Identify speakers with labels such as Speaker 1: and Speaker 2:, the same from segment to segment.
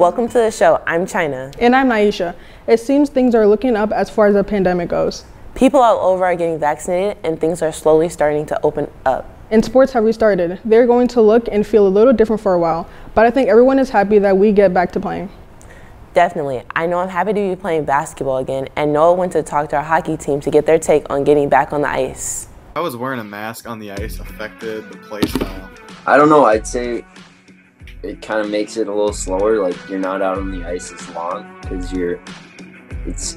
Speaker 1: Welcome to the show. I'm China.
Speaker 2: And I'm Naisha. It seems things are looking up as far as the pandemic goes.
Speaker 1: People all over are getting vaccinated and things are slowly starting to open up.
Speaker 2: And sports have restarted. They're going to look and feel a little different for a while, but I think everyone is happy that we get back to playing.
Speaker 1: Definitely. I know I'm happy to be playing basketball again, and Noah went to talk to our hockey team to get their take on getting back on the ice.
Speaker 3: How was wearing a mask on the ice affected the play style?
Speaker 4: I don't know. I'd say it kind of makes it a little slower. Like you're not out on the ice as long because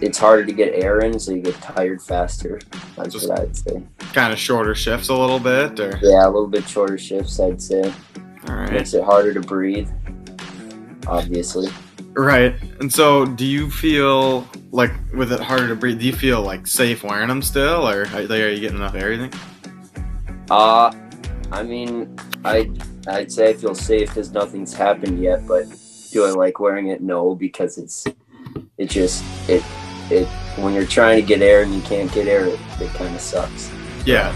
Speaker 4: it's harder to get air in, so you get tired faster. That's
Speaker 3: Just
Speaker 4: what I'd say.
Speaker 3: Kind of shorter shifts a little bit, or
Speaker 4: Yeah, a little bit shorter shifts, I'd say.
Speaker 3: all right,
Speaker 4: Makes it harder to breathe, obviously.
Speaker 3: right. And so, do you feel like with it harder to breathe? Do you feel like safe wearing them still, or are you getting enough air? You think?
Speaker 4: I mean, I'd say I feel safe because nothing's happened yet, but do I like wearing it? No, because it when you're trying to get air and you can't get air, it kind of sucks.
Speaker 3: Yeah.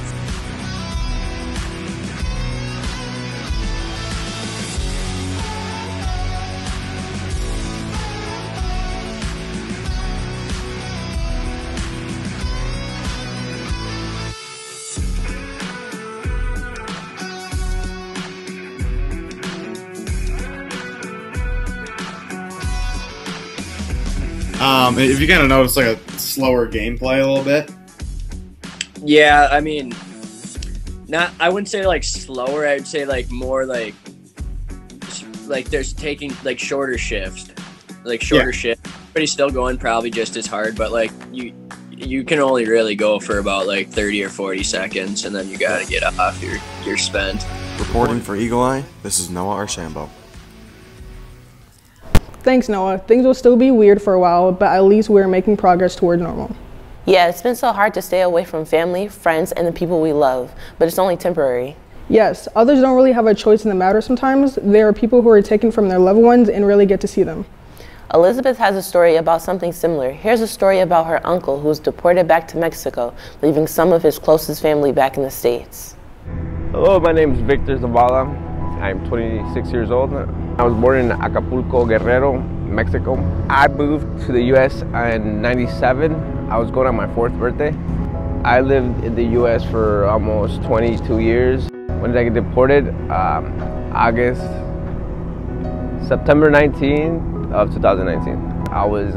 Speaker 3: If you kind of notice like a slower gameplay a little bit.
Speaker 5: Yeah, I mean, I wouldn't say like slower. I would say like more like there's taking like shorter shifts, shift. But he's still going probably just as hard, but like you can only really go for about like 30 or 40 seconds, and then you gotta get off. You're spent.
Speaker 6: Reporting for EaglEye, this is Noah Archambault.
Speaker 2: Thanks, Noah. Things will still be weird for a while, but at least we're making progress toward normal.
Speaker 1: Yeah, it's been so hard to stay away from family, friends, and the people we love, but it's only temporary.
Speaker 2: Yes, others don't really have a choice in the matter sometimes. There are people who are taken from their loved ones and really get to see them.
Speaker 1: Elizabeth has a story about something similar. Here's a story about her uncle who was deported back to Mexico, leaving some of his closest family back in the States.
Speaker 7: Hello, my name is Victor Zavala. I'm 26 years old. I was born in Acapulco, Guerrero, Mexico. I moved to the U.S. in '97. I was going on my 4th birthday. I lived in the U.S. for almost 22 years. When did I get deported? September 19 of 2019. I was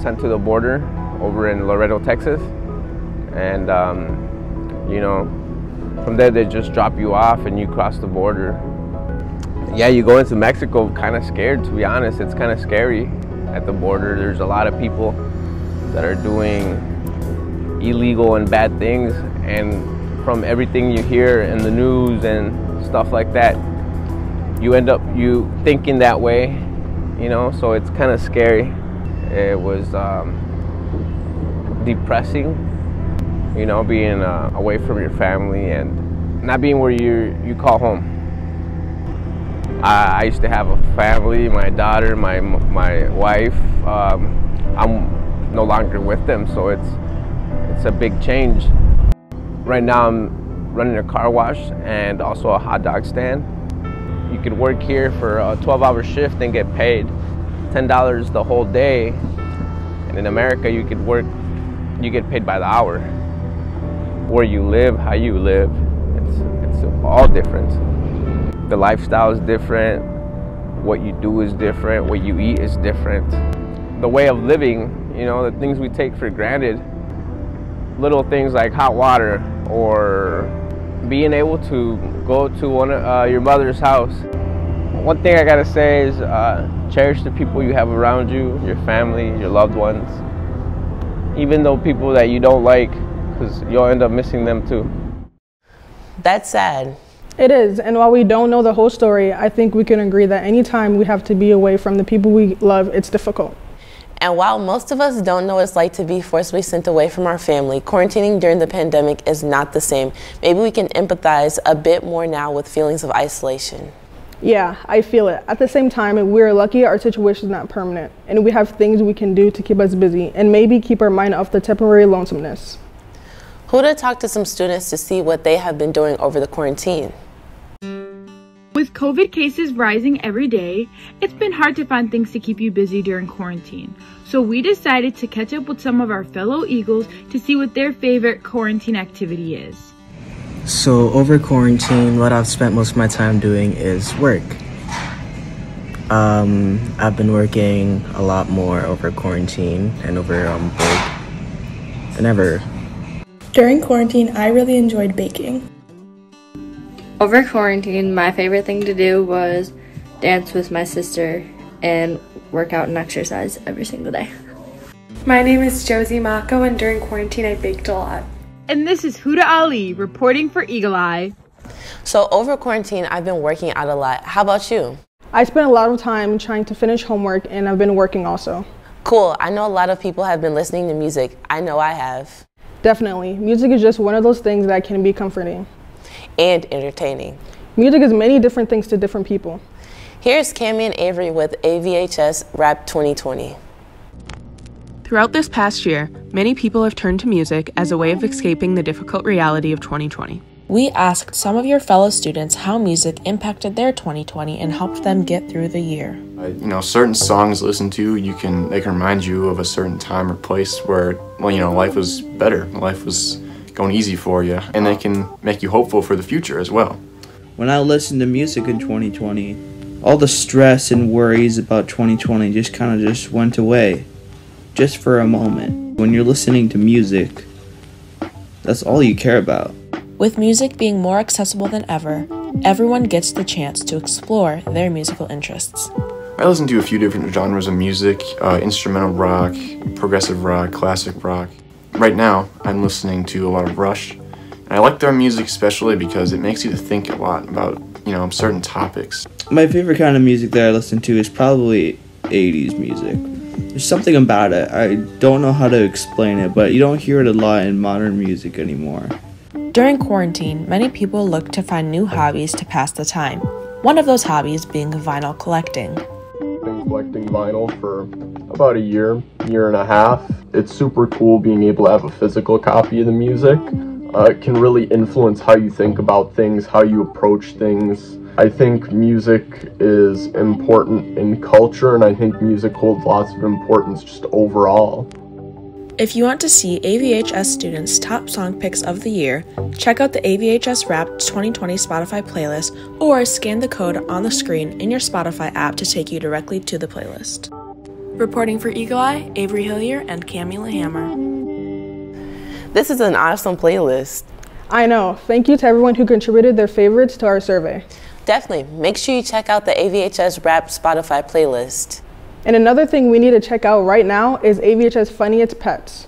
Speaker 7: sent to the border over in Laredo, Texas. And, you know, from there they just drop you off and you cross the border. Yeah, you go into Mexico kind of scared, to be honest. It's kind of scary at the border. There's a lot of people that are doing illegal and bad things, and from everything you hear in the news and stuff like that, you end up thinking that way, you know, so it's kind of scary. It was depressing, you know, being away from your family and not being where you call home. I used to have a family, my daughter, my wife. I'm no longer with them, so it's a big change. Right now I'm running a car wash and also a hot dog stand. You could work here for a 12-hour shift and get paid $10 the whole day. And in America you get paid by the hour. Where you live, how you live, it's all different. The lifestyle is different, what you do is different, what you eat is different. The way of living, you know, the things we take for granted, little things like hot water or being able to go to your mother's house. One thing I gotta say is cherish the people you have around you, your family, your loved ones. Even though people that you don't like, because you'll end up missing them too.
Speaker 1: That's sad.
Speaker 2: It is, and while we don't know the whole story, I think we can agree that anytime we have to be away from the people we love, it's difficult.
Speaker 1: And while most of us don't know what it's like to be forcibly sent away from our family, quarantining during the pandemic is not the same. Maybe we can empathize a bit more now with feelings of isolation.
Speaker 2: Yeah, I feel it. At the same time, we're lucky our situation is not permanent, and we have things we can do to keep us busy and maybe keep our mind off the temporary lonesomeness.
Speaker 1: Huda talked to some students to see what they have been doing over the quarantine.
Speaker 8: With COVID cases rising every day, it's been hard to find things to keep you busy during quarantine. So we decided to catch up with some of our fellow Eagles to see what their favorite quarantine activity is.
Speaker 9: So over quarantine, what I've spent most of my time doing is work. I've been working a lot more over quarantine and over break than ever.
Speaker 10: During quarantine, I really enjoyed baking.
Speaker 11: Over quarantine, my favorite thing to do was dance with my sister and work out and exercise every single day.
Speaker 12: My name is Josie Mako, and during quarantine I baked a lot.
Speaker 8: And this is Huda Ali reporting for EaglEye.
Speaker 1: So over quarantine, I've been working out a lot. How about you?
Speaker 2: I spent a lot of time trying to finish homework, and I've been working also.
Speaker 1: Cool. I know a lot of people have been listening to music. I know I have.
Speaker 2: Definitely. Music is just one of those things that can be comforting.
Speaker 1: And entertaining.
Speaker 2: Music is many different things to different people.
Speaker 1: Here's Cammie and Avery with AVHS Rap 2020.
Speaker 13: Throughout this past year, many people have turned to music as a way of escaping the difficult reality of 2020.
Speaker 14: We asked some of your fellow students how music impacted their 2020 and helped them get through the year.
Speaker 6: Certain songs listen to, they can remind you of a certain time or place where, life was better, life was going easy for you, and they can make you hopeful for the future as well.
Speaker 15: When I listened to music in 2020, all the stress and worries about 2020 just went away, just for a moment. When you're listening to music, that's all you care about.
Speaker 14: With music being more accessible than ever, everyone gets the chance to explore their musical interests.
Speaker 6: I listen to a few different genres of music, instrumental rock, progressive rock, classic rock. Right now, I'm listening to a lot of Rush, and I like their music especially because it makes you think a lot about, certain topics.
Speaker 15: My favorite kind of music that I listen to is probably 80s music. There's something about it, I don't know how to explain it, but you don't hear it a lot in modern music anymore.
Speaker 14: During quarantine, many people look to find new hobbies to pass the time. One of those hobbies being vinyl collecting.
Speaker 16: I've been collecting vinyl for about a year and a half. It's super cool being able to have a physical copy of the music. It can really influence how you think about things, how you approach things. I think music is important in culture, and I think music holds lots of importance just overall.
Speaker 14: If you want to see AVHS students' top song picks of the year, check out the AVHS Rap 2020 Spotify playlist or scan the code on the screen in your Spotify app to take you directly to the playlist. Reporting for EaglEye, Avery Hillier and Cammie Lahammer.
Speaker 1: This is an awesome playlist.
Speaker 2: I know. Thank you to everyone who contributed their favorites to our survey.
Speaker 1: Definitely. Make sure you check out the AVHS Rap Spotify playlist.
Speaker 2: And another thing we need to check out right now is AVHS Funniest Pets.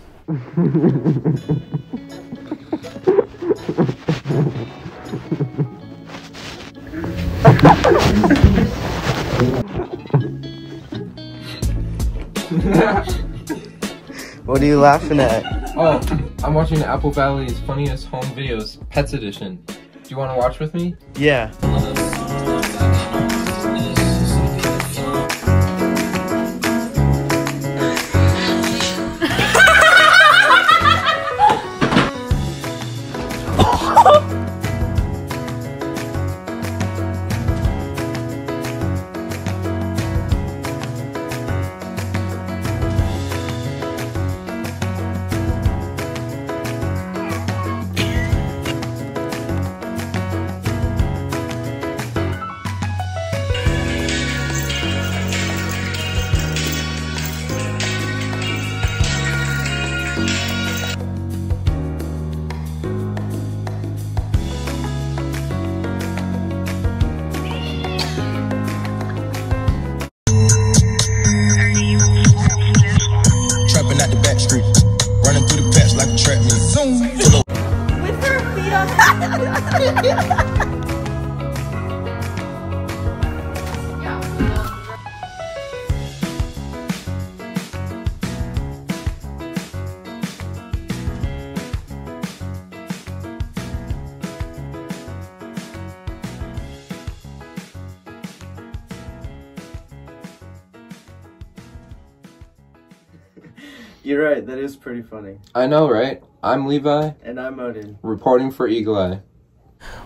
Speaker 9: What are you laughing at?
Speaker 17: Oh, I'm watching Apple Valley's Funniest Home Videos, Pets Edition. Do you want to watch with me?
Speaker 9: Yeah.
Speaker 18: You're right, that is pretty funny.
Speaker 17: I know, right? I'm Levi.
Speaker 18: And I'm Odin.
Speaker 17: Reporting for EaglEye.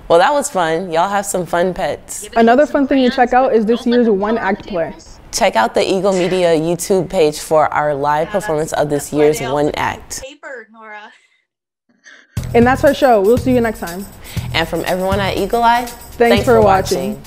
Speaker 1: Well, that was fun. Y'all have some fun pets.
Speaker 2: Another fun thing to check out is this year's one-act play.
Speaker 1: Check out the Eagle Media YouTube page for our live performance of this year's one act.
Speaker 2: And that's our show. We'll see you next time.
Speaker 1: And from everyone at EaglEye,
Speaker 2: thanks for watching.